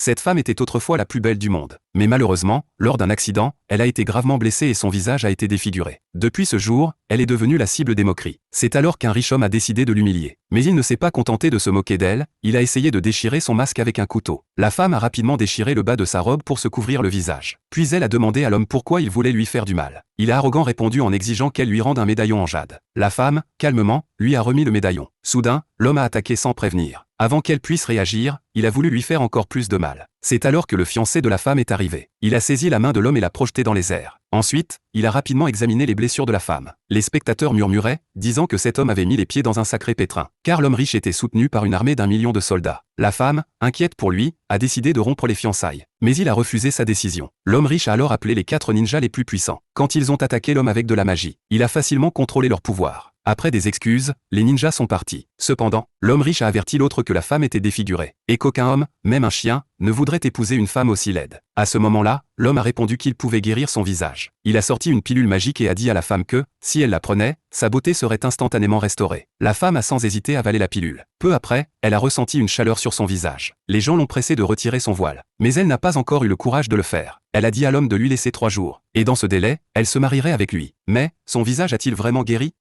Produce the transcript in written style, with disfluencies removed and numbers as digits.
Cette femme était autrefois la plus belle du monde. Mais malheureusement, lors d'un accident, elle a été gravement blessée et son visage a été défiguré. Depuis ce jour, elle est devenue la cible des moqueries. C'est alors qu'un riche homme a décidé de l'humilier. Mais il ne s'est pas contenté de se moquer d'elle, il a essayé de déchirer son masque avec un couteau. La femme a rapidement déchiré le bas de sa robe pour se couvrir le visage. Puis elle a demandé à l'homme pourquoi il voulait lui faire du mal. Il a arrogant répondu en exigeant qu'elle lui rende un médaillon en jade. La femme, calmement, lui a remis le médaillon. Soudain, l'homme a attaqué sans prévenir. Avant qu'elle puisse réagir, il a voulu lui faire encore plus de mal. C'est alors que le fiancé de la femme est arrivé. Il a saisi la main de l'homme et l'a projetée dans les airs. Ensuite, il a rapidement examiné les blessures de la femme. Les spectateurs murmuraient, disant que cet homme avait mis les pieds dans un sacré pétrin, car l'homme riche était soutenu par une armée d'1 million de soldats. La femme, inquiète pour lui, a décidé de rompre les fiançailles. Mais il a refusé sa décision. L'homme riche a alors appelé les 4 ninjas les plus puissants. Quand ils ont attaqué l'homme avec de la magie, il a facilement contrôlé leur pouvoir. Après des excuses, les ninjas sont partis. Cependant, l'homme riche a averti l'autre que la femme était défigurée, et qu'aucun homme, même un chien, ne voudrait épouser une femme aussi laide. À ce moment-là, l'homme a répondu qu'il pouvait guérir son visage. Il a sorti une pilule magique et a dit à la femme que, si elle la prenait, sa beauté serait instantanément restaurée. La femme a sans hésiter avalé la pilule. Peu après, elle a ressenti une chaleur sur son visage. Les gens l'ont pressée de retirer son voile. Mais elle n'a pas encore eu le courage de le faire. Elle a dit à l'homme de lui laisser 3 jours. Et dans ce délai, elle se marierait avec lui. Mais, son visage a-t-il vraiment guéri ?